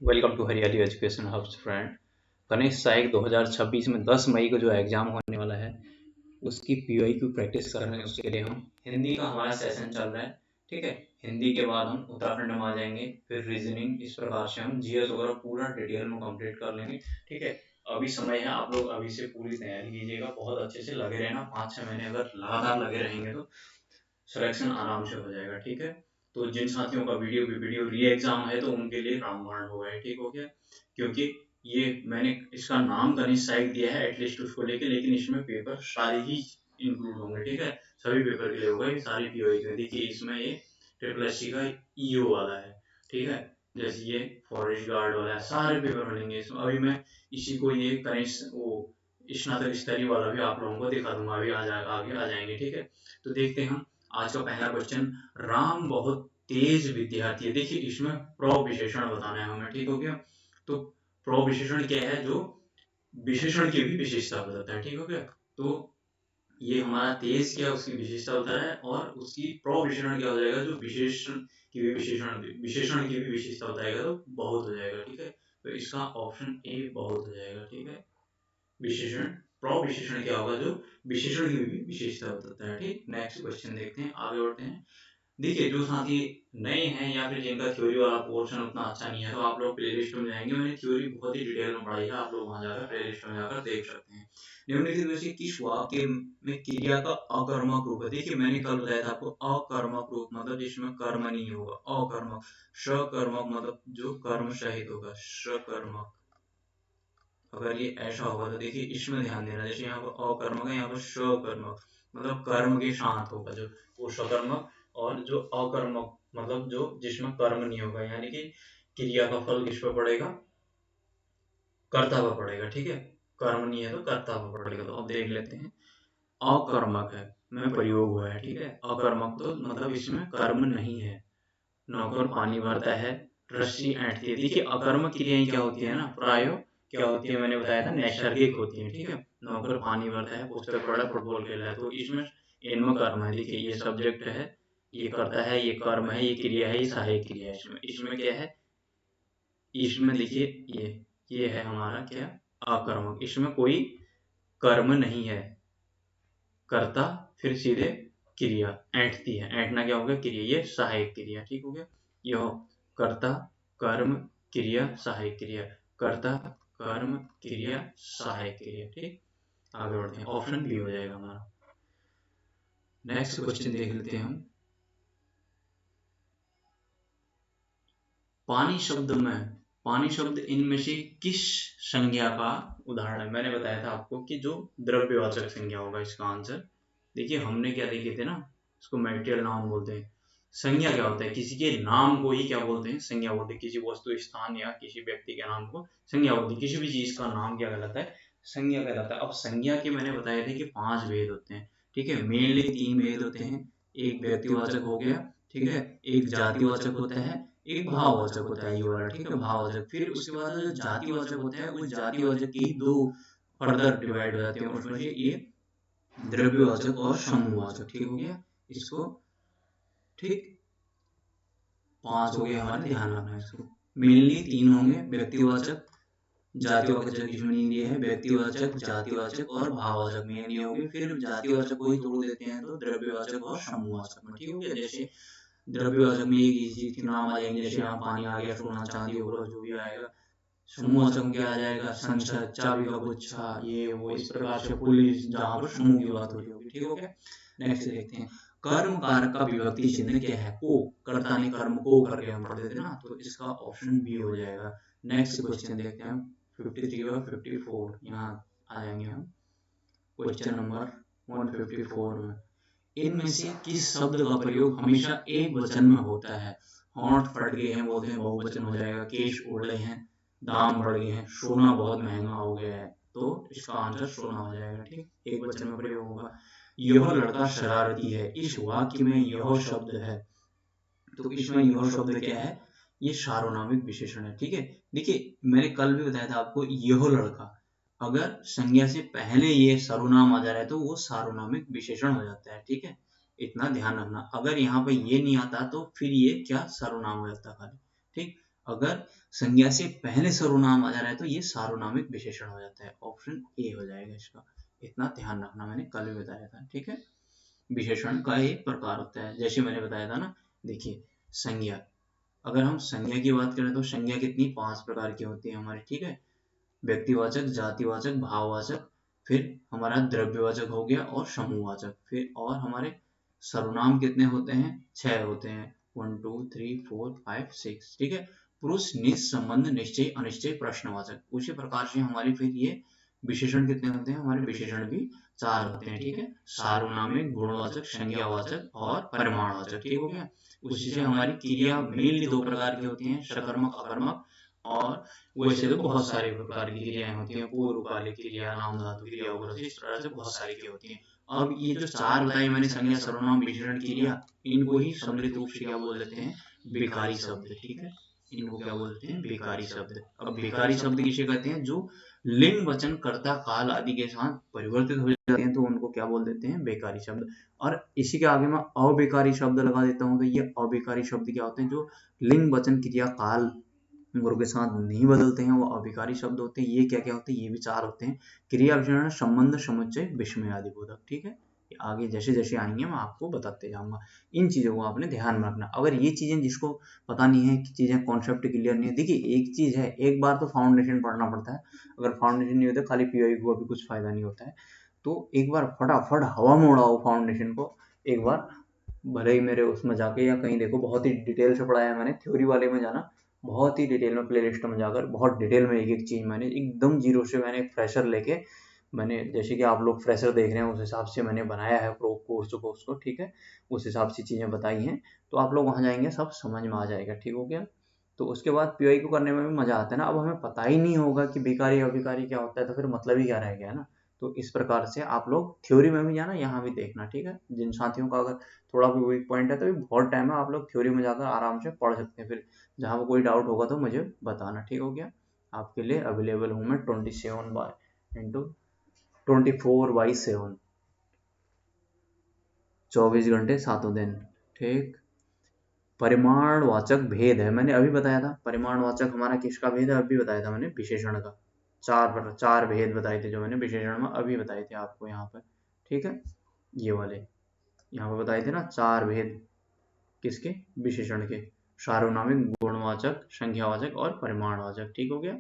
Welcome to हरियाली education hubs friend. Ganesh सहायक 2026 में 10 मई को जो एग्ज़ाम होने वाला है उसकी पीवाई की प्रैक्टिस कर रहे हैं। उसके लिए हम हिंदी का हमारा सेशन चल रहा है। ठीक है, हिंदी के बाद हम उत्तराखंड में आ जाएंगे, फिर रीजनिंग, इस प्रकार से हम जीएस वगैरह पूरा डिटेल में कंप्लीट कर लेंगे। ठीक है, अभी समय है, आप लोग अभी से पूरी तैयारी कीजिएगा, बहुत अच्छे से लगे रहना। 5-6 महीने अगर लगातार लगे रहेंगे तो सिलेक्शन आराम से हो जाएगा। ठीक है, तो जिन साथियों का वीडियो री एग्जाम है तो उनके लिए रामबाण हो गया। ठीक हो गया, क्योंकि ये मैंने इसका नाम गणेश साइक दिया है एटलीस्ट उसको लेके, लेकिन इसमें पेपर सारे ही इंक्लूड होंगे। ठीक है, सभी पेपर के लिए होगा, ये सारी पीओई के। देखिए इसमें ये ट्रिपल एस का ईओ वाला है। ठीक है, जैसे ये फॉरेस्ट गार्ड वाला है, सारे पेपर बनेंगे इसमें। अभी मैं इसी को ये गणेश वो स्नातक स्तरीय वाला भी आप लोगों को दिखा दूंगा, अभी आगे आ जाएंगे। ठीक है, तो देखते हैं हम आज का पहला क्वेश्चन। राम बहुत तेज विद्यार्थी है। देखिए इसमें प्र विशेषण बताना है हमें। ठीक हो गया, तो प्र विशेषण क्या है? जो विशेषण की भी विशेषता बताता है। ठीक हो गया, तो ये हमारा तेज क्या उसकी विशेषता होता है, और उसकी प्र विशेषण क्या हो जाएगा? जो विशेषण की भी विशेषण की भी विशेषता बताएगा तो बहुत हो जाएगा। ठीक है, तो इसका ऑप्शन ए बहुत हो जाएगा। ठीक है, विशेषण, प्र विशेषण क्या होगा? जो विशेषण की भी विशेषता बताता है। ठीक, नेक्स्ट क्वेश्चन देखते हैं, आगे बढ़ते हैं। देखिए जो साथी नए हैं या फिर जिनका थ्योरी वाला पोर्शन उतना अच्छा नहीं है, तो आप लोग प्लेलिस्ट में जाएंगे, मैंने थ्योरी बहुत ही डिटेल में पढ़ाई है, आप लोग वहां जाकर प्लेलिस्ट में जाकर देख सकते हैं। निम्नलिखित में से किस वाक्य में क्रिया का अकर्मक रूप है? देखिए मैंने कल बताया था आपको, अकर्मक रूप मतलब जिसमें कर्म नहीं होगा, अकर्मक। सकर्मक मतलब जो कर्म सहित होगा, सकर्मक। अगर ये ऐसा होगा तो देखिए इसमें ध्यान देना, जैसे यहाँ पर अकर्मक है, यहाँ पर सकर्मक मतलब कर्म के साथ होगा जो, वो सकर्मक। और जो अकर्मक मतलब जो जिसमें कर्म नहीं होगा, यानी कि क्रिया का फल किस पर पड़ेगा? कर्ता पर पड़ेगा। ठीक है, कर्म नहीं है तो कर्ता पर पड़ेगा। तो अब देख लेते हैं, अकर्मक है में प्रयोग हुआ है। ठीक है, अकर्मक तो मतलब इसमें कर्म नहीं है। नौकर पानी भरता है, रस्सी ऐंठती है। देखिए अकर्मक क्रियाएं क्या होती है ना, प्राय क्या होती है, मैंने बताया था नैसर्गिक होती है। ठीक है, नौकर पानी भरता है, पुस्तक पढ़ा, फुटबॉल खेल रहा है, तो इसमें इनमें कर्म है। देखिए ये सब्जेक्ट है, ये करता है, ये कर्म है, ये क्रिया है, ये सहायक क्रिया है। इसमें इसमें क्या है? इसमें देखिए ये है हमारा क्या, अकर्मक। इसमें कोई कर्म नहीं है, कर्ता फिर सीधे क्रिया ऐंठती है। ऐंठना क्या होगा? क्रिया, ये सहायक क्रिया। ठीक हो गया, यह कर्ता कर्म क्रिया सहायक क्रिया, कर्ता कर्म क्रिया सहायक क्रिया। ठीक, आगे बढ़ते हैं, ऑप्शन बी हो जाएगा हमारा। नेक्स्ट क्वेश्चन देख लेते हैं हम। पानी शब्द में, पानी शब्द इनमें से किस संज्ञा का उदाहरण है? मैंने बताया था आपको कि जो द्रव्यवाचक संज्ञा होगा इसका आंसर। देखिए हमने क्या देखे थे ना, इसको मैटेरियल नाउन बोलते हैं। संज्ञा क्या होता है? किसी के नाम को ही क्या बोलते हैं? संज्ञा बोलते हैं। किसी वस्तु, स्थान या किसी व्यक्ति के नाम को संज्ञा बोलते हैं। किसी भी चीज का नाम क्या कहलाता है? संज्ञा कहलाता है। अब संज्ञा के मैंने बताए थे कि 5 भेद होते हैं। ठीक है, मेनली 3 भेद होते हैं। एक व्यक्तिवाचक हो गया, ठीक है, एक जातिवाचक होता है, एक भाववाचक होता है, ये वाला। ठीक है, भाववाचक। फिर उसके बाद जो जातिवाचक होता है, उस जातिवाचक की 2 फर्दर डिवाइड हो जाते हैं, उसमें से ये द्रव्यवाचक और समूहवाचक। ठीक हो गया, इसको ठीक 5 हो गए हमारे, ध्यान रखना इसको। मेनली 3 होंगे, व्यक्तिवाचक, जातिवाचक इसमें नहीं दिए है, व्यक्तिवाचक, जातिवाचक और भाववाचक में नहीं होंगे। फिर जातिवाचक को ही तोड़ देते हैं तो द्रव्यवाचक और समूहवाचक में। ठीक हो गया, जैसे द्रव्यवाचक में एक ही चीज के नाम आ जाएंगे, जैसे यहाँ पानी आ गया, सोना चांदी होगा, जो भी आएगा। समूहवाचक में क्या आ जाएगा? संसद, चाबी का गुच्छा, ये वो, इस प्रकार से पुलिस, जहाँ पर समूह की बात हो रही होगी। ठीक हो गया, नेक्स्ट देखते हैं। कर्म कारक का विभक्ति चिन्ह क्या है? को, कर्ता ने कर्म को करके हम पढ़ देते ना, तो इसका ऑप्शन बी हो जाएगा। नेक्स्ट क्वेश्चन देखते हैं हम, 53 और 54 यहाँ आ जाएंगे हम क्वेश्चन नंबर 154 में। इनमें से किस शब्द का प्रयोग हमेशा एक वचन में होता है? होंठ फट गए हैं बोलते हैं, बहुवचन हो जाएगा। केश उड़े हैं, दाम बढ़ गए हैं, सोना बहुत महंगा हो गया है, तो इसका आंसर सोना हो जाएगा। ठीक, एक वचन में प्रयोग होगा। यह लड़का शरारती है, इस वाक्य में यह शब्द है, तो इसमें यह शब्द क्या है? ये सार्वनामिक विशेषण है। ठीक है, देखिए मैंने कल भी बताया था आपको, यह लड़का अगर संज्ञा से पहले ये सर्वनाम आ जा रहा है तो वो सार्वनामिक विशेषण हो जाता है। ठीक है, इतना ध्यान रखना। अगर यहाँ पे ये नहीं आता तो फिर ये क्या, सर्वनाम हो जाता है खाली। ठीक, अगर संज्ञा से पहले सर्वनाम आ जा रहा है तो ये सार्वनामिक विशेषण हो जाता है। ऑप्शन ए हो जाएगा इसका। इतना ध्यान रखना, मैंने कल भी बताया था, ठीक है। विशेषण का एक प्रकार होता है, जैसे मैंने बताया था ना। देखिए संज्ञा, अगर हम संज्ञा की बात करें तो संज्ञा कितनी 5 प्रकार की होती है हमारी, ठीक है। व्यक्तिवाचक, जातिवाचक, भाववाचक, फिर हमारा द्रव्यवाचक हो गया और समूहवाचक, फिर और हमारे सर्वनाम कितने होते हैं, 6 होते हैं। 1 2 3 4 5 6, ठीक है। पुरुष, निज, संबंध, निश्चय, अनिश्चय, प्रश्नवाचक। उसी प्रकार से हमारी फिर ये विशेषण कितने होते हैं, हमारे विशेषण भी 4 होते हैं, ठीक है। सार्वनामिक, गुणवाचक, संज्ञावाचक और परिमाणवाचक, ठीक हो गया। उसी से हमारी क्रिया मेनली 2 प्रकार की होती हैं, सकर्मक, अकर्मक। और वैसे तो बहुत सारे प्रकार की क्रियाएं होती हैं, पूर्वकालिक क्रिया, नाम धातु क्रिया वगैरह, इस तरह से बहुत सारी क्रिया होती हैं। अब ये जो 4 बताई मैंने, संज्ञा, सर्वनाम, विशेषण, क्रिया, इनको ही सम्मिलित रूप से क्या बोल देते हैं, बेकारी शब्द, ठीक है। इनको क्या बोलते हैं, बेकारी शब्द। अब बेकारी शब्द किसे कहते हैं, जो लिंग, वचन, कर्ता, काल आदि के साथ परिवर्तित हो जाते हैं तो उनको क्या बोल देते हैं, बेकारी शब्द। और इसी के आगे मैं अबेकारी शब्द लगा देता हूँ, तो ये अबेकारी शब्द क्या होते हैं, जो लिंग, वचन, क्रिया, काल गुरु के साथ नहीं बदलते हैं, वो अभिकारी शब्द होते हैं। ये क्या क्या होते हैं, ये भी 4 होते हैं, क्रिया, विशेषण, संबंध, समुच्चय, विस्मय आदि बोधक, ठीक है। ये आगे जैसे जैसे आएंगे मैं आपको बताते जाऊंगा। इन चीजों को आपने ध्यान में रखना। अगर ये चीजें जिसको पता नहीं है कि चीजें कॉन्सेप्ट क्लियर नहीं है, देखिए एक चीज है, एक बार तो फाउंडेशन पढ़ना पड़ता है। अगर फाउंडेशन नहीं होता, खाली पीओई को अभी कुछ फायदा नहीं होता है। तो एक बार फटाफट हवा में उड़ाओ फाउंडेशन को, एक बार भले ही मेरे उसमें जाके या कहीं देखो, बहुत ही डिटेल से पढ़ाया है मैंने। थ्योरी वाले में जाना, बहुत ही डिटेल में, प्ले लिस्ट में जाकर बहुत डिटेल में एक एक चीज़ मैंने एकदम जीरो से, मैंने फ्रेशर लेके, मैंने जैसे कि आप लोग फ्रेशर देख रहे हैं उस हिसाब से मैंने बनाया है प्रो कोर्स को, उसको, ठीक है। उस हिसाब से चीज़ें बताई हैं, तो आप लोग वहाँ जाएंगे सब समझ में आ जाएगा, ठीक हो गया। तो उसके बाद पीआई को करने में भी मज़ा आता है ना। अब हमें पता ही नहीं होगा कि बेकारी अभिकारी क्या होता है, तो फिर मतलब ही क्या रह गया ना। तो इस प्रकार से आप लोग थ्योरी में भी जाना, यहाँ भी देखना, ठीक है। जिन साथियों का अगर थोड़ा भी वीक पॉइंट है तो भी बहुत टाइम है, आप लोग थ्योरी में जाकर आराम से पढ़ सकते हैं। फिर जहाँ पर कोई डाउट होगा तो मुझे बताना, ठीक हो गया। आपके लिए अवेलेबल हूँ मैं 24/7, 24 घंटे 7 दिन, ठीक। परिमाणवाचक भेद है, मैंने अभी बताया था। परिमाणवाचक हमारा किसका भेद है, अभी बताया था मैंने, विशेषण का। 4 भेद बताए थे जो मैंने विशेषण में अभी बताए थे आपको यहाँ पर, ठीक है। ये वाले यहाँ पर बताए थे ना 4 भेद, किसके, विशेषण के। सार्वनामिक, गुणवाचक, संख्यावाचक और परिमाणवाचक, ठीक हो गया।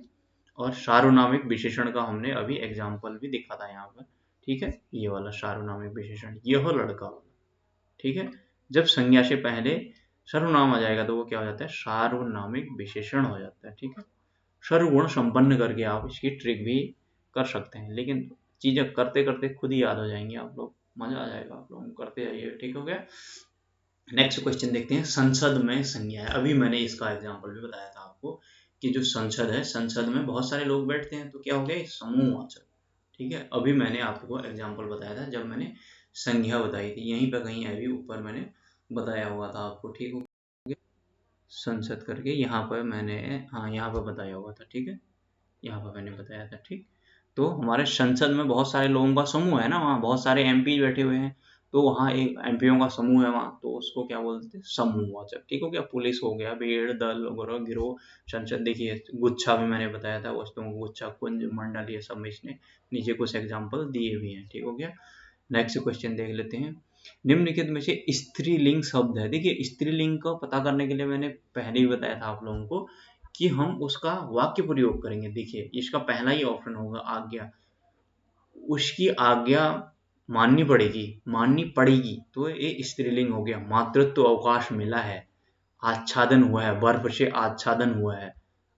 और सार्वनामिक विशेषण का हमने अभी एग्जाम्पल भी दिखा था यहाँ पर, ठीक है। ये वाला सार्वनामिक विशेषण, ये हो लड़का वाला, ठीक है। जब संज्ञा से पहले सर्वनाम आ जाएगा तो वो क्या हो जाता है, सार्वनामिक विशेषण हो जाता है, ठीक है। सर्वगुण संपन्न करके आप इसकी ट्रिक भी कर सकते हैं, लेकिन चीजें करते करते खुद ही याद हो जाएंगी आप लोग, मजा आ जाएगा आप लोग करते जाइए, ठीक हो गया। नेक्स्ट क्वेश्चन देखते हैं, संसद में संज्ञा है। अभी मैंने इसका एग्जांपल भी बताया था आपको कि जो संसद है, संसद में बहुत सारे लोग बैठते हैं, तो क्या हो गया, समूहवाचक, ठीक है। अभी मैंने आपको एग्जांपल बताया था जब मैंने संज्ञा बताई थी, यहीं पर कहीं अभी ऊपर मैंने बताया हुआ था आपको, ठीक हो गया। संसद करके यहाँ पर मैंने, हाँ यहाँ पर बताया हुआ था, ठीक है। यहाँ पर मैंने बताया था, ठीक। तो हमारे संसद में बहुत सारे लोगों का समूह है ना, वहाँ बहुत सारे एमपी बैठे हुए हैं, तो वहाँ एक एमपीओ का समूह है वहाँ, तो उसको क्या बोलते हैं, समूहवाचक, ठीक हो गया। पुलिस हो गया, भीड़, दल वगैरह, गिरोह, संसद। देखिए गुच्छा भी मैंने बताया था, वस्तुओं को गुच्छा, कुंज, मंडल, ये सब में इसने नीचे कुछ एग्जाम्पल दिए भी हैं, ठीक हो गया। नेक्स्ट क्वेश्चन देख लेते हैं, निम्नलिखित में से स्त्रीलिंग शब्द है। देखिए स्त्रीलिंग को पता करने के लिए मैंने पहले ही बताया था आप लोगों को कि हम उसका वाक्य प्रयोग करेंगे। देखिए इसका पहला ही ऑप्शन होगा आज्ञा, उसकी आज्ञा माननी पड़ेगी, तो ये स्त्रीलिंग हो गया। मातृत्व अवकाश मिला है, आच्छादन हुआ है, बर्फ से आच्छादन हुआ है,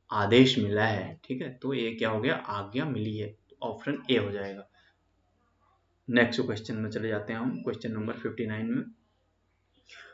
आदेश मिला है, ठीक है। तो ये क्या हो गया, आज्ञा मिली है, ऑप्शन ए हो जाएगा। नेक्स्ट क्वेश्चन में चले जाते हैं हम, क्वेश्चन नंबर 59 में,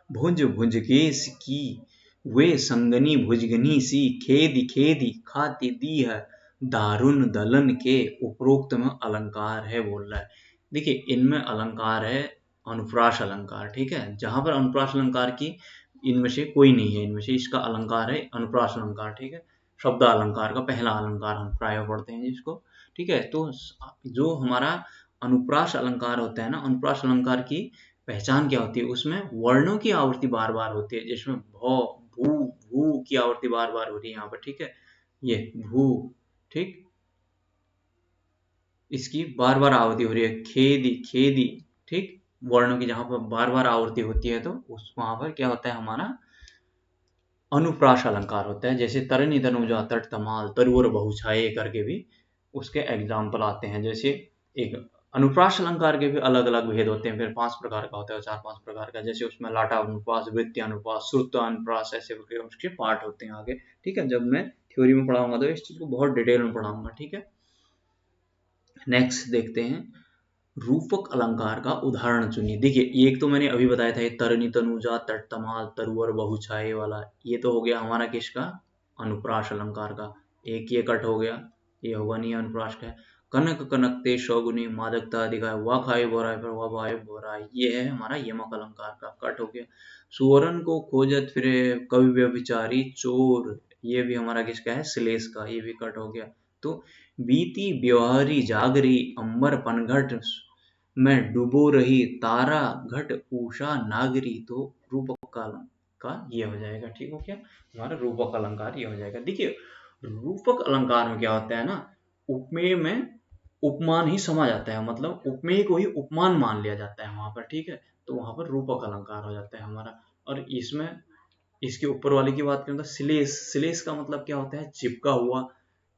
भुज भुजगेश की वे संगनी भुजगनी सी, खेदी खेदी खाती दी है, दारुण दलन के उपरोक्त में अलंकार है, बोल रहा है। देखिए इनमें अलंकार है अनुप्रास अलंकार, ठीक है। जहां पर अनुप्रास अलंकार की इनमें से कोई नहीं है, इनमें से इसका अलंकार है अनुप्रास अलंकार, ठीक है। शब्द अलंकार का पहला अलंकार हम प्राय पढ़ते हैं जिसको, ठीक है। तो जो हमारा अनुप्रास अलंकार होता है ना, अनुप्रास अलंकार की पहचान क्या होती है, उसमें वर्णों की आवृत्ति बार बार होती है, जिसमें भौ, भू, भू की आवृत्ति बार बार हो रही है यहाँ पर, ठीक है, ये भू, ठीक, इसकी बार बार आवृत्ति हो रही है, खेदी, खेदी, ठीक, वर्णों की जहां पर बार बार आवृत्ति होती है तो उस वहां पर क्या होता है हमारा अनुप्रास अलंकार होता है। जैसे तरनी तनुजा तट तमाल तरुवर बहुछाये करके भी उसके एग्जाम्पल आते हैं। जैसे एक अनुप्रास अलंकार के भी अलग अलग भेद होते हैं, फिर 5 प्रकार का होता है, 4-5 प्रकार का, जैसे उसमें लाटा अनुप्रास, वृत्ति अनुप्रास, श्रुत अनुप्रास, ऐसे करके उसके पार्ट होते हैं आगे, ठीक है। जब मैं थ्योरी में पढ़ाऊंगा तो इस चीज को बहुत डिटेल में पढ़ाऊंगा, ठीक है। नेक्स्ट देखते हैं, रूपक अलंकार का उदाहरण चुनिए। देखिए एक तो मैंने अभी बताया था, ये तरनी तनुजा तट तमाल तरुवर बहुछाये वाला, ये तो हो गया हमारा किसका, अनुप्रास अलंकार का। एक ये कट हो गया, ये होगा नहीं अनुप्रास का। कनक कनकते शौगुनी मादकता दिखाए वा खाए बोराय पर वा भाई बोराय, ये है हमारा यमक अलंकार का कट हो गया। सुवर्ण को खोजत फिरे कवि व्यभिचारी चोर, ये भी हमारा किसका है, श्लेष का, ये भी कट हो गया। तो बीती ब्योहरी जागरी अंबर पनघट में डूबो रही तारा घट उषा नागरी, तो रूपक का ये हो जाएगा, ठीक हो गया हमारा रूपक अलंकार, ये हो जाएगा। देखिए रूपक अलंकार में क्या होता है ना, उपमेय में उपमान ही समा जाता है, मतलब उपमेय को ही उपमान मान लिया जाता है वहां पर, ठीक है। तो वहां पर रूपक अलंकार हो जाता है हमारा। और इसमें इसके ऊपर वाले की बात करें तो श्लेष, श्लेष का मतलब क्या होता है, चिपका हुआ,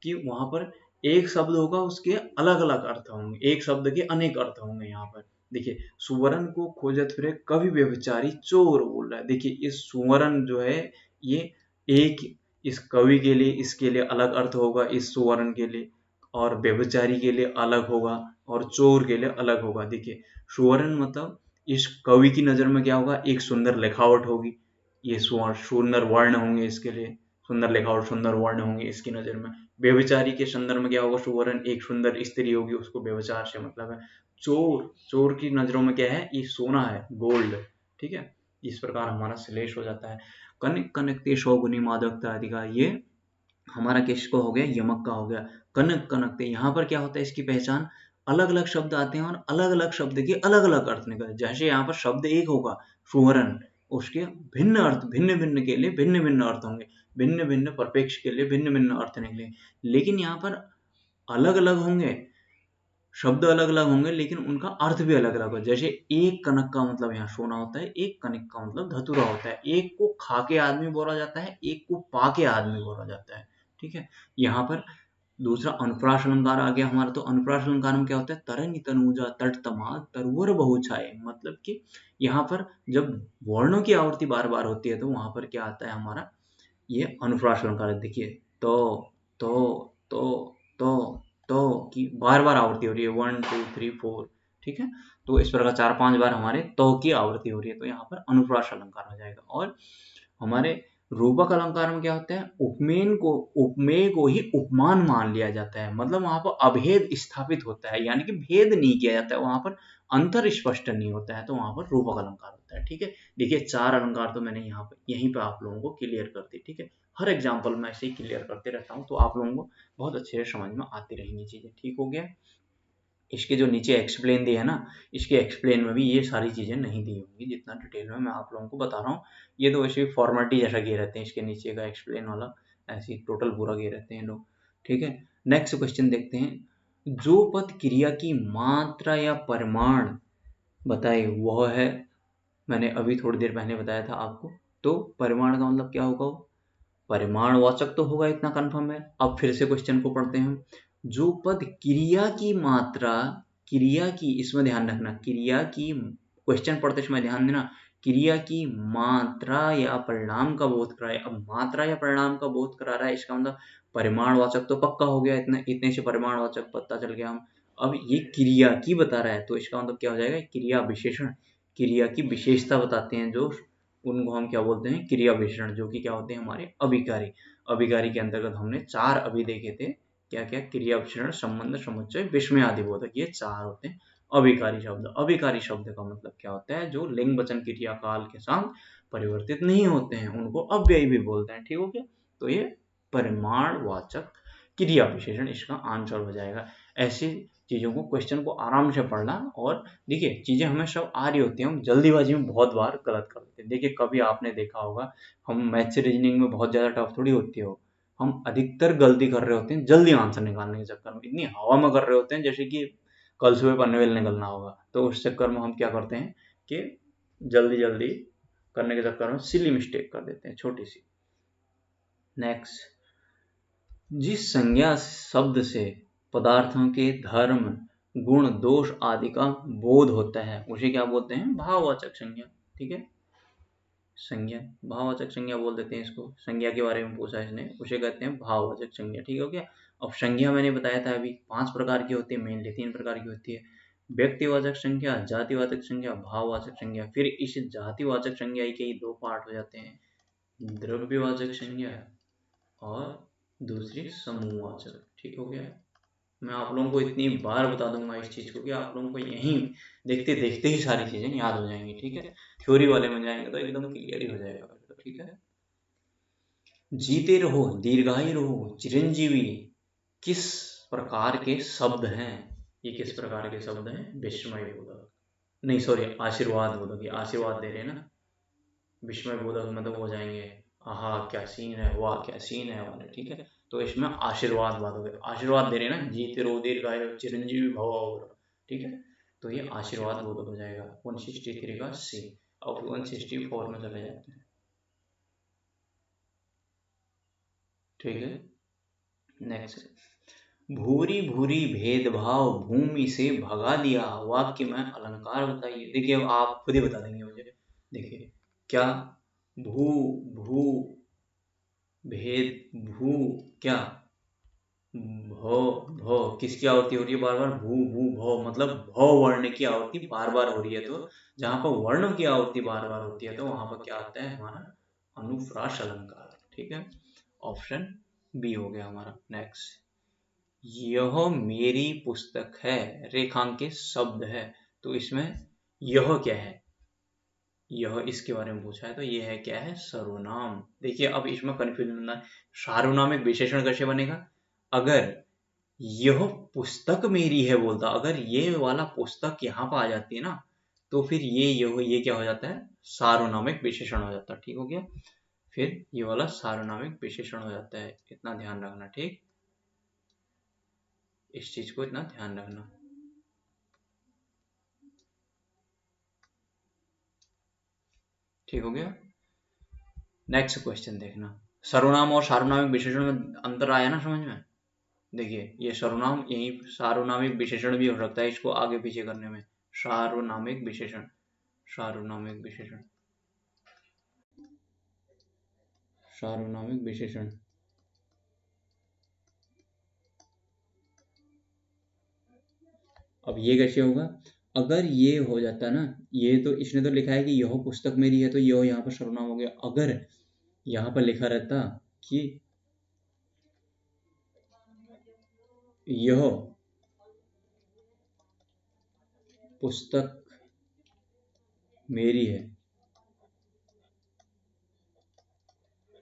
कि वहां पर एक शब्द होगा उसके अलग अलग अर्थ होंगे, एक शब्द के अनेक अर्थ होंगे यहाँ पर। देखिए सुवर्ण को खोजत फिरे कवि व्यभिचारी चोर बोल रहा है। देखिए इस सुवर्ण जो है ये एक, इस कवि के लिए इसके लिए अलग अर्थ होगा इस सुवर्ण के लिए, और व्यभिचारी के लिए अलग होगा, और चोर के लिए अलग होगा। देखिए सुवर्ण मतलब इस कवि की नजर में क्या होगा, एक सुंदर लिखावट होगी, ये सुंदर वर्ण होंगे इसके लिए, सुंदर लिखावट सुंदर वर्ण होंगे इसकी नजर में। व्यभिचारी के संदर्भ में क्या होगा, सुवर्ण एक सुंदर स्त्री होगी, उसको व्यभिचार से मतलब है। चोर, चोर की नजरों में क्या है, ये सोना है, गोल्ड, ठीक है। इस प्रकार हमारा श्लेष हो जाता है। कनक कनकते शौगुनी मादकता आदि का, ये हमारा किसको हो गया, यमक का हो गया। कनक कनकते, यहाँ पर क्या होता है, इसकी पहचान अलग अलग शब्द आते हैं और अलग अलग शब्द के अलग अलग अर्थ निकलते हैं। जैसे यहाँ पर शब्द एक होगा सुवर्ण, उसके भिन्न अर्थ, भिन्न भिन्न के लिए भिन्न भिन्न अर्थ होंगे, भिन्न भिन्न परिप्रेक्ष्य के लिए भिन्न भिन्न अर्थ निकलेंगे। लेकिन यहाँ पर अलग अलग होंगे, शब्द अलग अलग होंगे, लेकिन उनका अर्थ भी अलग अलग होगा। जैसे एक कनक का मतलब यहाँ सोना होता है, एक कनक का मतलब धतूरा होता है। एक को खा के आदमी बोला जाता है, एक को पा के आदमी बोला जाता है, ठीक है। यहाँ पर दूसरा अनुप्रास अलंकार आ गया हमारा। तो अनुप्रास अलंकार में क्या होता है, तरंग तनुजा तट तमा तरुवर बहुछाये, मतलब कि यहाँ पर जब वर्णों की आवृत्ति बार बार होती है तो वहां पर क्या आता है हमारा, ये अनुप्रास अलंकार है। देखिए तो तो तो की बार बार आवृत्ति हो रही है, 1 2 3 4, ठीक है। तो इस प्रकार 4-5 बार हमारे तो की आवृत्ति हो रही है, तो यहाँ पर अनुप्रास अलंकार हो जाएगा। और हमारे रूपक अलंकार में क्या होता है, उपमेय को ही उपमान मान लिया जाता है, मतलब वहां पर अभेद स्थापित होता है, यानी कि भेद नहीं किया जाता है, वहां पर अंतर स्पष्ट नहीं होता है, तो वहां पर रूपक अलंकार होता है, ठीक है। देखिए 4 अलंकार तो मैंने यहाँ पर यहीं पे आप लोगों को क्लियर कर दी, ठीक है। हर एग्जाम्पल में ऐसे ही क्लियर करते रहता हूँ, तो आप लोगों को बहुत अच्छे से समझ में आती रहेंगी चीजें, ठीक हो गया। इसके जो नीचे एक्सप्लेन दिए है ना, इसके एक्सप्लेन में भी ये सारी चीजें नहीं दी होंगी जितना डिटेल में मैं आप लोगों को बता रहा हूँ। ये तो वैसे फॉर्मेलिटी जैसा किए रहते हैं, इसके नीचे का एक्सप्लेन वाला ऐसे टोटल पूरा किए रहते हैं लोग, ठीक है। नेक्स्ट क्वेश्चन देखते हैं, जो पद क्रिया की मात्रा या परिमाण बताए वह है, मैंने अभी थोड़ी देर पहले बताया था आपको। तो परिमाण का मतलब क्या होगा, परिमाणवाचक तो होगा, इतना कंफर्म है। अब फिर से क्वेश्चन को पढ़ते हैं हम। जो पद क्रिया की मात्रा, क्रिया की, इसमें ध्यान रखना, क्रिया की, क्वेश्चन पढ़ते समय ध्यान देना, क्रिया की मात्रा या परिणाम का बोध करा है। अब मात्रा या परिणाम का बोध करा रहा है, इसका मतलब परिमाणवाचक तो पक्का हो गया, इतने इतने से परिमाणवाचक पता चल गया हम। अब ये क्रिया की बता रहा है, तो इसका मतलब क्या हो जाएगा, क्रिया विशेषण, क्रिया की विशेषता बताते हैं जो, उनको हम क्या बोलते हैं, क्रिया विशेषण, जो कि क्या होते हैं हमारे अभिकारी। अभिकारी के अंतर्गत हमने 4 अभी देखे थे, क्या क्या, क्रिया विशेषण, संबंध, समुच्चय, विस्मय आदि बोधक, ये 4 होते हैं अभिकारी शब्द। अभिकारी शब्द का मतलब क्या होता है, जो लिंग वचन क्रिया काल के साथ परिवर्तित नहीं होते हैं, उनको अव्ययी भी बोलते हैं, ठीक हो गया। तो ये परिमाणवाचक क्रिया विशेषण इसका आंसर हो जाएगा। ऐसे चीज़ों को, क्वेश्चन को आराम से पढ़ना। और देखिए चीज़ें हमें सब आ रही होती हैं, हम जल्दीबाजी में बहुत बार गलत कर देते हैं। देखिए कभी आपने देखा होगा, हम मैथ से रीजनिंग में बहुत ज़्यादा टफ थोड़ी होती हो, हम अधिकतर गलती कर रहे होते हैं जल्दी आंसर निकालने के चक्कर में, इतनी हवा में कर रहे होते हैं जैसे कि कल सुबह पनवेल निकलना होगा। तो उस चक्कर में हम क्या करते हैं कि जल्दी जल्दी करने के चक्कर में सिली मिस्टेक कर देते हैं, छोटी सी। नेक्स्ट, जिस संज्ञा शब्द से पदार्थों के धर्म, गुण, दोष आदि का बोध होता है उसे क्या बोलते हैं? भाववाचक संज्ञा। ठीक है, संज्ञा, भाववाचक संज्ञा बोल देते हैं इसको। संज्ञा के बारे में पूछा इसने, उसे कहते हैं भाववाचक संज्ञा। ठीक हो गया। अब संज्ञा मैंने बताया था अभी 5 प्रकार की होती है, मेनली 3 प्रकार की होती है। व्यक्तिवाचक संज्ञा, जातिवाचक संज्ञा, भाववाचक संज्ञा। फिर इस जातिवाचक संज्ञा के ही 2 पार्ट हो जाते हैं, द्रव्यवाचक संज्ञा और दूसरी समूहवाचक। ठीक हो गया। मैं आप लोगों को इतनी बार बता दूंगा इस चीज को कि आप लोगों को यहीं देखते देखते ही सारी चीजें याद हो जाएंगी। ठीक है, थ्योरी वाले में जाएंगे तो एकदम क्लियर ही हो जाएगा। ठीक है, जीते रहो, दीर्घायु रहो, चिरंजीवी किस प्रकार के शब्द हैं? ये किस प्रकार के शब्द हैं? विस्मय बोधक, नहीं सॉरी, आशीर्वाद बोधक। ये आशीर्वाद दे रहे हैं ना, विस्मय बोधक मतलब हो जाएंगे आहा क्या सीन है, वाह क्या सीन है वाले। ठीक है, तो इसमें आशीर्वाद बात हो गया, आशीर्वाद दे रहे हैं ना, जीते रहो, दीर्घायु, चिरंजीवी भव। ठीक है, तो ये आशीर्वाद बोधक हो जाएगा। 163 का सी। अब 164 में चले जाते हैं। ठीक है, नेक्स्ट, भूरी भूरी भेदभाव भूमि से भगा दिया, वाक्य में अलंकार बताइए। देखिए अब आप खुद ही बता देंगे मुझे। देखिए क्या, भू भू भेद, भू क्या, भो भो किसकी आवृत्ति हो रही है बार बार? भू भू भो, मतलब भो वर्ण की आवृत्ति बार बार हो रही है। तो जहां पर वर्ण की आवृत्ति बार बार होती है तो वहां पर क्या आता है हमारा? अनुप्रास अलंकार। ठीक है, ऑप्शन बी हो गया हमारा। नेक्स्ट, यह मेरी पुस्तक है, रेखांकित शब्द है, तो इसमें यह क्या है? यह इसके बारे में पूछा है तो यह है क्या है? सर्वनाम। देखिए अब इसमें कंफ्यूजन होना है, सार्वनामिक विशेषण कैसे बनेगा? अगर यह पुस्तक मेरी है बोलता, अगर ये वाला पुस्तक यहाँ पर आ जाती है ना, तो फिर ये क्या हो जाता है? सार्वनामिक विशेषण हो जाता है। ठीक हो गया, फिर ये वाला सार्वनामिक विशेषण हो जाता है। इतना ध्यान रखना। ठीक, इस चीज को इतना ध्यान रखना। ठीक हो गया। नेक्स्ट क्वेश्चन देखना, सर्वनाम और सार्वनामिक विशेषण में अंतर आया ना समझ में? देखिए ये सर्वनाम, यही सार्वनामिक विशेषण भी हो सकता है इसको आगे पीछे करने में। सार्वनामिक विशेषण, सार्वनामिक विशेषण, सार्वनामिक विशेषण। अब ये कैसे होगा? अगर ये हो जाता ना, ये तो इसने तो लिखा है कि यह पुस्तक मेरी है, तो यह यहाँ पर सर्वनाम हो गया। अगर यहाँ पर लिखा रहता कि यह पुस्तक मेरी है,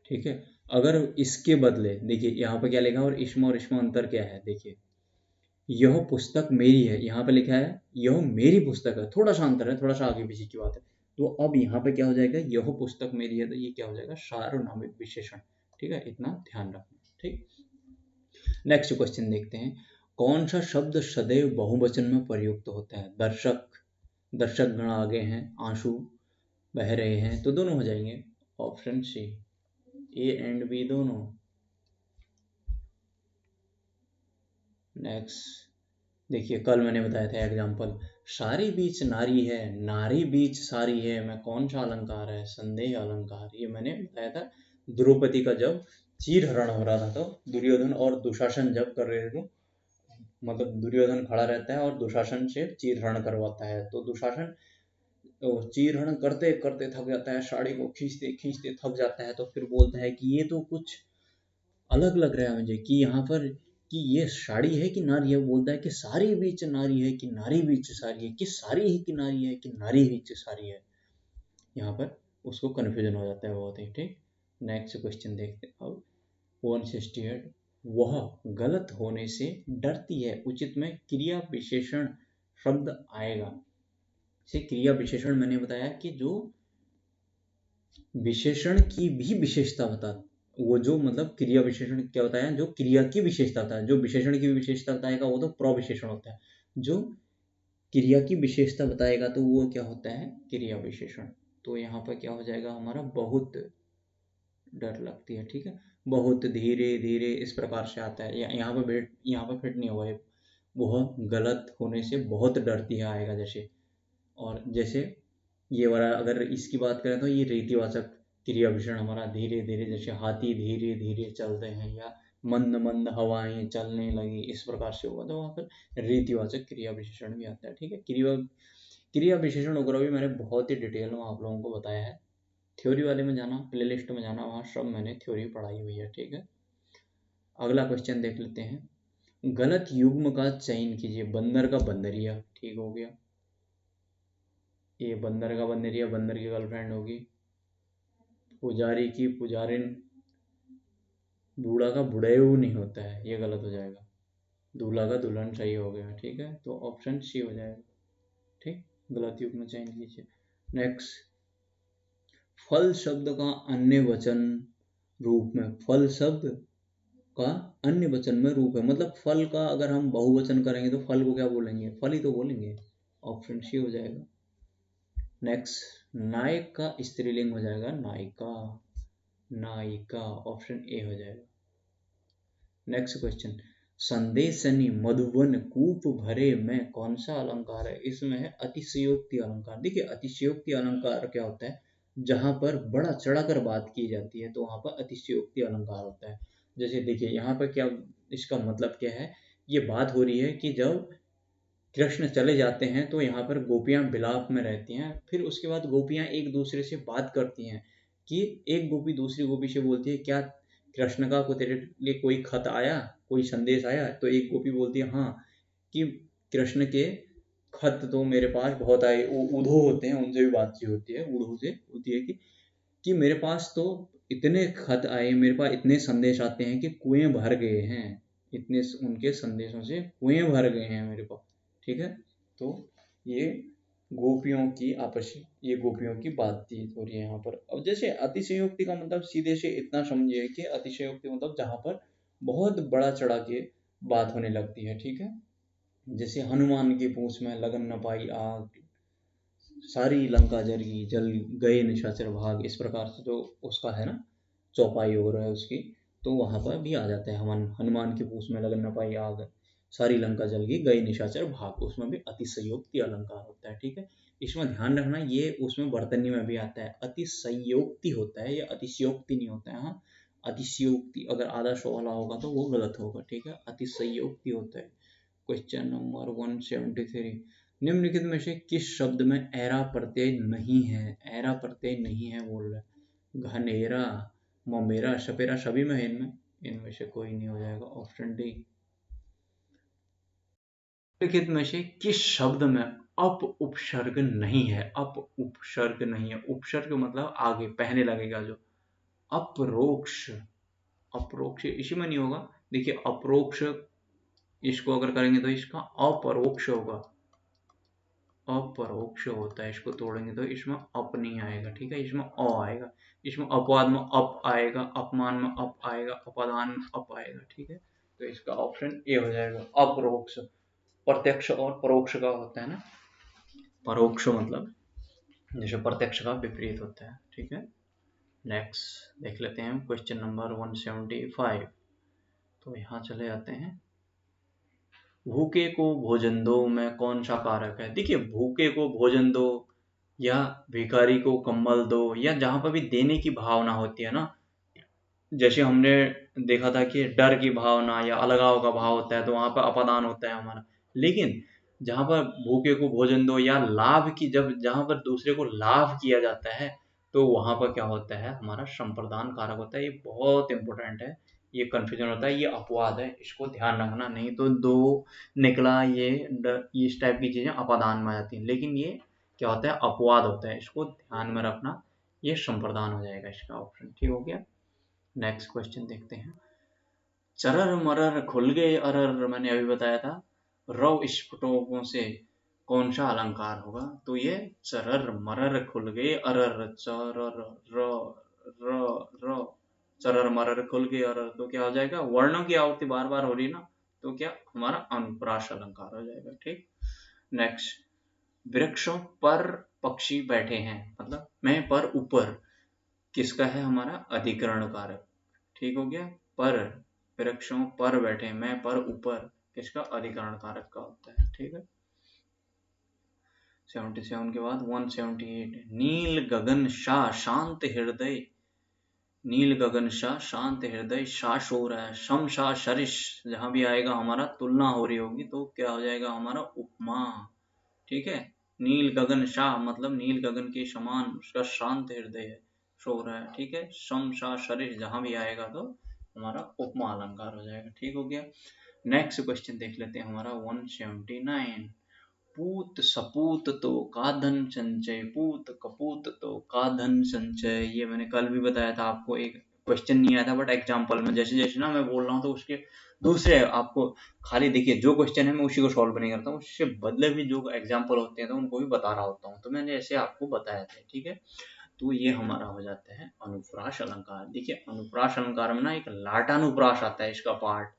ठीक है, अगर इसके बदले देखिए यहाँ पर क्या लिखा और इसमें अंतर क्या है? देखिए यह पुस्तक मेरी है, यहाँ पे लिखा है यह मेरी पुस्तक है, थोड़ा सा अंतर है, थोड़ा सा आगे पीछे की बात है। तो अब यहाँ पे क्या हो जाएगा? यह पुस्तक मेरी है, तो ये क्या हो जाएगा? सार्वनामिक विशेषण। ठीक है, इतना ध्यान रखना। ठीक, नेक्स्ट क्वेश्चन देखते हैं, कौन सा शब्द सदैव बहुवचन में प्रयुक्त होता है? दर्शक, दर्शक गण आगे हैं, आंसू बह रहे हैं, तो दोनों हो जाएंगे। Option C, A and B दोनों। नेक्स्ट देखिए, कल मैंने बताया था एग्जाम्पल, सारी बीच नारी है, नारी बीच सारी है, में कौन सा अलंकार है? संदेह अलंकार। ये मैंने बताया था द्रौपदी का जब चीरहरण हो रहा था, तो दुर्योधन और दुशासन जब कर रहे थे, मतलब दुर्योधन खड़ा रहता है और दुशासन से चीरहरण करवाता है, तो दुशासन चीरहरण करते करते थक जाता है, साड़ी को खींचते खींचते थक जाता है, तो फिर बोलता है कि ये तो कुछ अलग लग रहा है मुझे, कि यहाँ पर कि ये साड़ी है कि नारी है? बोलता है कि सारी बीच नारी है कि नारी बीच सारी है, कि सारी ही कि नारी है कि नारी बीच सारी है। यहाँ पर उसको कन्फ्यूजन हो जाता है बहुत ही। ठीक, नेक्स्ट क्वेश्चन देखते हैं अब। 168, वह गलत होने से डरती है। उचित में क्रिया विशेषण शब्द आएगा। से क्रिया विशेषण मैंने बताया कि जो विशेषण की भी विशेषता बता, वो जो मतलब क्रिया विशेषण क्या होता है, जो क्रिया की विशेषता होता है। जो विशेषण की भी विशेषता बताएगा वो तो प्रविशेषण होता है। जो क्रिया की विशेषता बताएगा तो वो क्या होता है, क्रिया विशेषण। तो यहाँ पर क्या हो जाएगा हमारा, बहुत डर लगती है। ठीक है, बहुत धीरे धीरे इस प्रकार से आता है। यहाँ पर फिट नहीं होगा। वह गलत होने से बहुत डरती है आएगा जैसे। और जैसे ये वाला अगर इसकी बात करें तो ये रीतिवाचक क्रिया विशेषण हमारा धीरे धीरे, जैसे हाथी धीरे धीरे चलते हैं या मंद मंद हवाएं चलने लगी, इस प्रकार से होगा तो वहाँ पर रीतिवाचक क्रिया विशेषण भी आता है। ठीक है, क्रिया विशेषण वगैरह भी मैंने बहुत ही डिटेल में आप लोगों को बताया है। थ्योरी वाले में जाना, प्लेलिस्ट में जाना, वहाँ सब मैंने थ्योरी पढ़ाई हुई है। ठीक है, अगला क्वेश्चन देख लेते हैं। गलत युग्म का चयन कीजिए। बंदर का बंदरिया, ठीक हो गया। ये बंदर का बंदरिया बंदर की गर्लफ्रेंड होगी। पुजारी की पुजारिन, बूढ़ा का बुढ़ेऊ नहीं होता है, ये गलत हो जाएगा। दूल्हा का दुल्हन सही हो गया। ठीक है, तो ऑप्शन सी हो जाएगा। ठीक, गलत युग्म चयन कीजिए। नेक्स्ट, फल शब्द का अन्य वचन रूप में, फल शब्द का अन्य वचन में रूप है, मतलब फल का अगर हम बहुवचन करेंगे तो फल को क्या बोलेंगे, फल ही तो बोलेंगे। ऑप्शन सी हो जाएगा। नेक्स्ट, नायक का स्त्रीलिंग हो जाएगा नायिका, नायिका, ऑप्शन ए हो जाएगा। नेक्स्ट क्वेश्चन, संदेशनी मधुवन कूप भरे में कौन सा अलंकार है। इसमें है अतिशयोक्ति अलंकार। देखिए अतिशयोक्ति अलंकार क्या होता है, जहां पर बड़ा चढ़ाकर बात की जाती है तो वहां पर अतिशयोक्ति अलंकार होता है। जैसे देखिए यहाँ पर क्या, इसका मतलब क्या है, ये बात हो रही है कि जब कृष्ण चले जाते हैं तो यहाँ पर गोपियां विलाप में रहती हैं। फिर उसके बाद गोपियां एक दूसरे से बात करती हैं कि एक गोपी दूसरी गोपी से बोलती है, क्या कृष्ण का को तेरे लिए कोई खत आया, कोई संदेश आया। तो एक गोपी बोलती है हाँ, कि कृष्ण के खत तो मेरे पास बहुत आए। वो उधो होते हैं, उनसे भी बातचीत होती है, उधो से होती है कि मेरे पास तो इतने खत आए, मेरे पास इतने संदेश आते हैं कि कुएं भर गए हैं। इतने उनके संदेशों से कुएं भर गए हैं मेरे पास। ठीक है, तो ये गोपियों की आपसी, ये गोपियों की बातचीत हो रही है यहाँ पर। अब जैसे अतिशयोक्ति का मतलब सीधे से इतना समझिए कि अतिशयोक्ति मतलब जहाँ पर बहुत बड़ा चढ़ा के बात होने लगती है। ठीक है, जैसे हनुमान की पूंछ में लगन न पाई आग, सारी लंका जरी जल गए निशाचर भाग, इस प्रकार से जो उसका है ना चौपाई हो रहा है उसकी, तो वहां पर भी आ जाता है हनुमान की पूंछ में लगन न पाई आग, सारी लंका जल गई गए निशाचर भाग, उसमें भी अतिशयोक्ति अलंकार होता है। ठीक है, इसमें ध्यान रखना, ये उसमें वर्तनी में भी आता है, अतिशयोक्ति होता है, ये अतिशयोक्ति नहीं होता है। हाँ, अतिशयोक्ति अगर आधा शो वाला होगा तो वो गलत होगा। ठीक है, अतिशयोक्ति होता है। क्वेश्चन नंबर 173, निम्नलिखित में से किस शब्द में ऐरा प्रत्यय नहीं है। ऐरा प्रत्यय नहीं है बोल रहा है। घनेरा, ममेरा, सपेरा सभी में है, इनमें से कोई नहीं हो जाएगा। Option D. निम्नलिखित में से किस शब्द में अप उपसर्ग नहीं है। अप उपसर्ग नहीं है, उपसर्ग मतलब आगे पहने लगेगा जो। अप्रोक्ष, अप्रोक्ष इसी में नहीं होगा। देखिए अप्रोक्ष इसको अगर करेंगे तो इसका अपरोक्ष होगा, अपरोक्ष होता है। इसको तोड़ेंगे तो इसमें अप नहीं आएगा। ठीक है, इसमें अ आएगा। इसमें अपवाद में अप आएगा, अपमान में अप आएगा, अपादान में अप आएगा। ठीक है, तो इसका ऑप्शन ए हो जाएगा, अपरोक्ष। प्रत्यक्ष और परोक्ष का होता है ना, परोक्ष मतलब जैसे प्रत्यक्ष का विपरीत होता है। ठीक है, नेक्स्ट देख लेते हैं क्वेश्चन नंबर 175। तो यहाँ चले जाते हैं, भूखे को भोजन दो में कौन सा कारक है। देखिए भूखे को भोजन दो या भिखारी को कंबल दो, या जहां पर भी देने की भावना होती है ना, जैसे हमने देखा था कि डर की भावना या अलगाव का भाव होता है तो वहां पर अपादान होता है हमारा। लेकिन जहां पर भूखे को भोजन दो या लाभ की, जब जहां पर दूसरे को लाभ किया जाता है तो वहां पर क्या होता है, हमारा संप्रदान कारक होता है। ये बहुत इंपॉर्टेंट है, ये कंफ्यूजन होता है, ये अपवाद है, इसको ध्यान रखना, नहीं तो दो निकला ये इस टाइप की चीजें अपादान में आ जाती हैं, लेकिन ये क्या होता है, अपवाद होता है, इसको ध्यान में रखना। ये संप्रदान हो जाएगा इसका ऑप्शन। ठीक हो गया, नेक्स्ट क्वेश्चन देखते हैं। चरर मरर खुल गए अरर, मैंने अभी बताया था। रव स्फुटों से कौन सा अलंकार होगा? तो ये चरर मरर खुल गए अरर, चरर र र र चरर मरर खुल गए अरर, तो क्या हो जाएगा? वर्णों की आवृत्ति बार बार हो रही ना, तो क्या हमारा अनुप्रास अलंकार हो जाएगा। ठीक। नेक्स्ट, वृक्षों पर पक्षी बैठे हैं, मतलब मैं पर ऊपर किसका है? हमारा अधिकरण कारक। ठीक हो गया। पर, वृक्षों पर बैठे, मैं पर ऊपर किसका? अधिकरण कारक का होता है। ठीक है। 77 के बाद 178, नील गगन शाह शांत हृदय, नील गगन शाह शांत हृदय, शाश हो रहा है, शम शाह शरिश, जहां भी आएगा हमारा तुलना हो रही होगी तो क्या हो जाएगा? हमारा उपमा। ठीक है। नील गगन शाह मतलब नील गगन के समान उसका शांत हृदय है, सो रहा है। ठीक है। शम शाह शरिश जहां भी आएगा तो हमारा उपमा अलंकार हो जाएगा। ठीक हो गया। नेक्स्ट क्वेश्चन देख लेते हैं हमारा 179, पूत सपूत तो का धन संचय, पूत कपूत तो का धन संचय। ये मैंने कल भी बताया था आपको, एक क्वेश्चन नहीं आया था बट एग्जाम्पल में जैसे जैसे ना मैं बोल रहा हूँ तो उसके दूसरे आपको खाली देखिए, जो क्वेश्चन है मैं उसी को सॉल्व नहीं करता हूँ, उससे बदले भी जो एग्जाम्पल होते हैं तो उनको भी बता रहा होता हूँ, तो मैंने ऐसे आपको बताया था। ठीक है। तो ये हमारा हो जाता है अनुप्रास अलंकार। देखिए अनुप्रास अलंकार में ना एक लाटानुप्रास आता है, इसका पार्ट,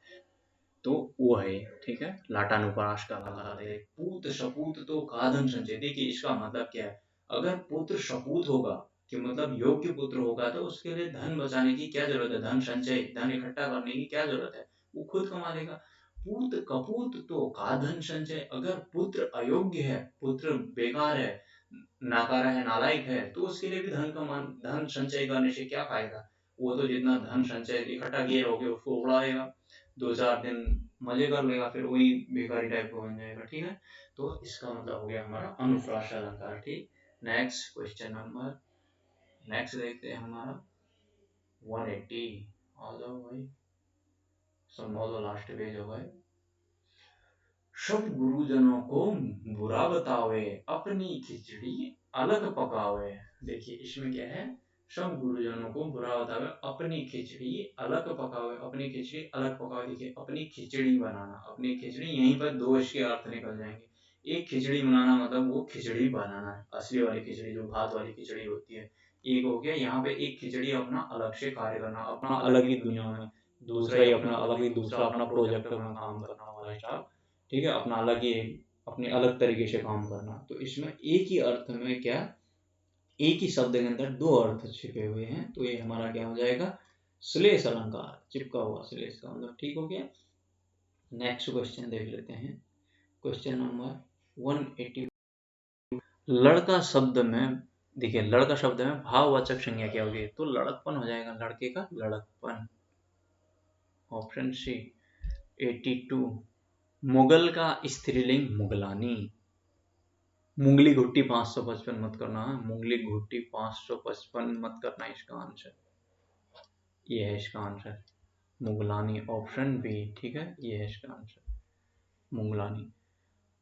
तो वो है। ठीक है। लाटानुप्रास का अलंकार है। पूत सपूत तो काधन संचय, देखिए इसका मतलब क्या है? अगर पुत्र सपूत होगा कि मतलब योग्य पुत्र होगा तो उसके लिए धन बचाने की क्या जरूरत है? धन संचय, धन इकट्ठा करने की क्या जरूरत है? वो खुद कमा लेगा। पूत कपूत तो काधन संचय, अगर पुत्र अयोग्य है, पुत्र बेकार है, नाकारा है, नालायक है, तो उसके लिए भी धन संचय करने से क्या फायदा? वो तो जितना धन संचय इकट्ठा किए रहोगे उसको उड़ाएगा, 2-4 दिन मजे कर लेगा, फिर वही बेकारी टाइप का बन जाएगा। ठीक है। तो इसका मतलब हो गया हमारा अनुप्रास अलंकार। ठीक। नेक्स्ट क्वेश्चन नंबर, नेक्स्ट देखते हैं हमारा 180। आ जाओ भाई, संभव लास्ट पेज हो गए। सब गुरुजनों को बुरा बतावे, अपनी खिचड़ी अलग पकावे। देखिए इसमें क्या है? सब गुरुजनों को बुरा बतावे, अपनी खिचड़ी अलग पकावे, अपनी खिचड़ी अलग पकावे। देखिए अपनी खिचड़ी बनाना, अपनी खिचड़ी, यहीं पर दो इसके अर्थ निकल जाएंगे। एक खिचड़ी बनाना मतलब वो खिचड़ी बनाना है, असली वाली खिचड़ी जो भात वाली खिचड़ी होती है। एक हो गया यहाँ पे एक खिचड़ी अपना अलग से कार्य करना, अपना अलग ही दुनिया में, दूसरा ही अपना अलग ही, दूसरा अपना प्रोजेक्ट में काम करना वाला स्टाफ। ठीक है। अपना अलग ही, अपने अलग तरीके से काम करना। तो इसमें एक ही अर्थ में क्या, एक ही शब्द के अंदर दो अर्थ छिपे हुए हैं, तो ये हमारा क्या हो जाएगा? श्लेष अलंकार, चिपका हुआ श्लेष का मतलब। ठीक हो गया। नेक्स्ट क्वेश्चन देख लेते हैं, क्वेश्चन नंबर 180। लड़का शब्द में, देखिए लड़का शब्द में भाववाचक संज्ञा क्या होगी? तो लड़कपन हो जाएगा, लड़के का लड़कपन, ऑप्शन सी। 82, मुगल का स्त्रीलिंग मुगलानी, मुंगली घुट्टी 555 मत करना है, मुंगली घुट्टी 555 मत करना। इसका आंसर ये है, इसका आंसर मुगलानी, ऑप्शन बी। ठीक है। ये है इसका आंसर, मुगलानी।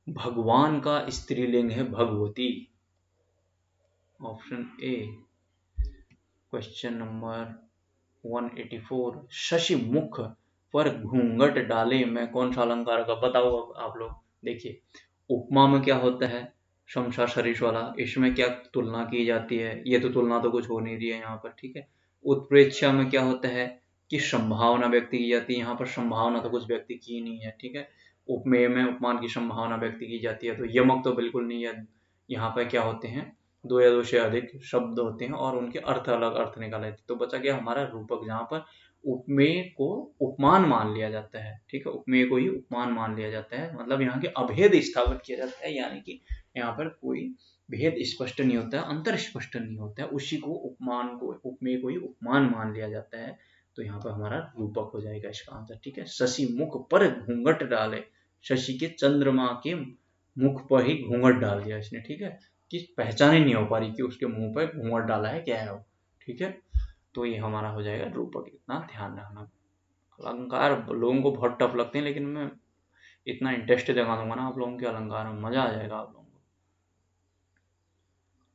भगवान का स्त्रीलिंग है Bhagwati, option A. Question number 184, Shashi मुख पर घूंघट डाले में कौन सा अलंकार का? बताओ अब आप लोग। देखिए उपमा में क्या होता है? शमशा शरीश वाला, इसमें क्या तुलना की जाती है? ये तो तुलना तो कुछ हो नहीं रही है यहाँ पर। ठीक है। उत्प्रेक्षा में क्या होता है कि संभावना व्यक्त की जाती है, यहाँ पर संभावना तो कुछ व्यक्त की नहीं है। ठीक है। उपमेय में उपमान की संभावना व्यक्त की जाती है, तो यमक तो बिल्कुल नहीं है। यहाँ पर क्या होते हैं? दो या दो से अधिक शब्द होते हैं और उनके अर्थ अलग अर्थ निकाले जाते हैं। तो बचा गया हमारा रूपक, जहाँ पर उपमेय को उपमान मान लिया जाता है। ठीक है। उपमेय को ही उपमान मान लिया जाता है, मतलब यहाँ के अभेद स्थापित किया जाता है, यानी कि यहाँ पर कोई भेद स्पष्ट नहीं होता है, अंतर स्पष्ट नहीं होता है, उसी को उपमान को, उपमेय को ही उपमान मान लिया जाता है। तो यहाँ पर हमारा रूपक हो जाएगा इसका आंसर। ठीक है। शशि मुख पर घूंघट डाले, शशि के, चंद्रमा के मुख पर ही घूंघट डाल दिया इसने। ठीक है। कि पहचान ही नहीं हो पा रही कि उसके मुंह पर घूंघट डाला है, क्या है वो। ठीक है। तो ये हमारा हो जाएगा रूपक, इतना ध्यान रखना। अलंकार लोगों को बहुत टफ लगते हैं, लेकिन मैं इतना इंटरेस्ट दिखा दूंगा ना आप लोगों के अलंकार में, मजा आ जाएगा आप लोगों को।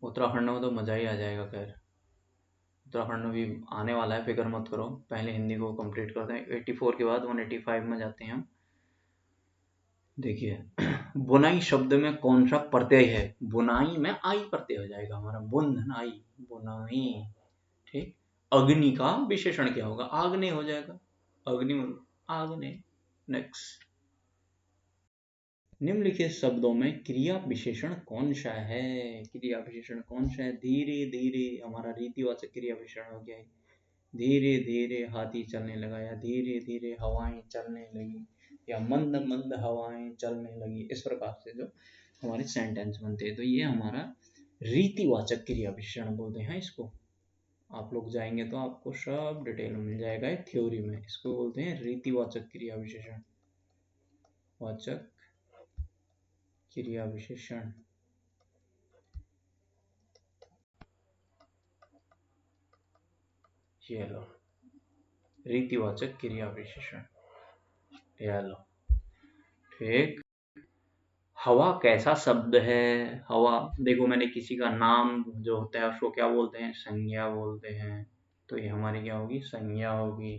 उत्तराखंड में तो मजा ही आ जाएगा। खैर उत्तराखंड में भी आने वाला है, फिक्र मत करो। पहले हिंदी को कंप्लीट करते हैं। 84 के बाद 185 में जाते हैं हम। देखिए, बुनाई शब्द में कौन सा प्रत्यय है? बुनाई में आई प्रत्यय हो जाएगा हमारा, बुन है ना, आई, बुनाई। ठीक। अग्नि का विशेषण क्या होगा? आग्नेय हो जाएगा। अग्नि, आग्नेय। नेक्स्ट, निम्नलिखित शब्दों में क्रिया विशेषण कौन सा है? क्रिया विशेषण कौन सा है? धीरे धीरे हमारा रीतिवाचक क्रिया विशेषण हो गया है। धीरे धीरे हाथी चलने लगा, या धीरे धीरे हवाएं चलने लगी, या मंद मंद हवाएं चलने लगी। इस प्रकार से जो हमारे सेंटेंस बनते हैं, तो ये हमारा रीतिवाचक क्रिया विशेषण बोलते हैं इसको। आप लोग जाएंगे तो आपको सब डिटेल में मिल जाएगा थ्योरी में। इसको बोलते हैं रीतिवाचक क्रिया विशेषण, वाचक क्रिया विशेषण। ये लो, रीतिवाचक क्रिया विशेषण, ये लो। ठीक। हवा कैसा शब्द है? हवा, देखो मैंने किसी का नाम जो होता है उसको क्या बोलते हैं? संज्ञा बोलते हैं। तो ये हमारी क्या होगी? संज्ञा होगी।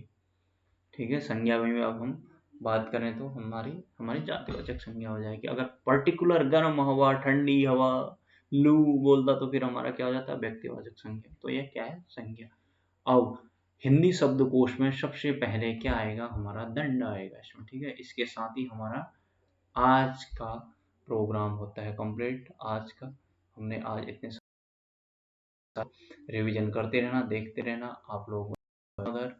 ठीक है, संज्ञा में भी अब हम बात करें तो हमारी जातिवाचक संज्ञा हो जाएगी। अगर पर्टिकुलर गर्म हवा, ठंडी हवा, लू बोलता तो फिर हमारा क्या हो जाता है? व्यक्तिवाचक संज्ञा। तो ये क्या है? संज्ञा। अब हिंदी शब्दकोश में सबसे पहले क्या आएगा? हमारा दंड आएगा इसमें। ठीक है, इसके साथ ही हमारा आज का प्रोग्राम होता है कंप्लीट। आज का हमने आज इतने रिवीजन करते रहना, देखते रहना आप लोग। अगर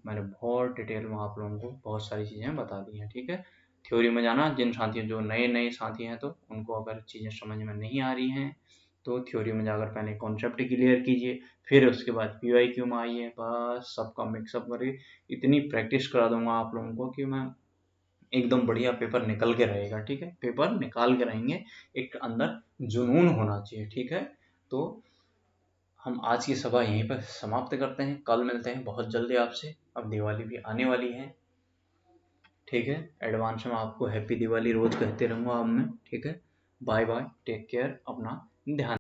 मैंने बहुत डिटेल में आप लोगों को बहुत सारी चीज़ें बता दी हैं। ठीक है, थ्योरी में जाना। जिन साथियों, जो नए नए साथी हैं, तो उनको अगर चीज़ें समझ में नहीं आ रही हैं तो थ्योरी में जाकर पहले कॉन्सेप्ट क्लियर कीजिए, फिर उसके बाद PYQ में आइए। बस सबका मिक्सअप करके इतनी प्रैक्टिस करा दूंगा आप लोगों को कि मैं एकदम बढ़िया पेपर निकल के रहेगा। ठीक है, पेपर निकाल के रहेंगे। एक अंदर जुनून होना चाहिए। ठीक है, तो हम आज की सभा यहीं पर समाप्त करते हैं। कल मिलते हैं बहुत जल्दी आपसे। अब दिवाली भी आने वाली है। ठीक है, एडवांस में आपको हैप्पी दिवाली रोज कहते रहूँगा अब मैं। ठीक है, बाय बाय, टेक केयर, अपना ध्यान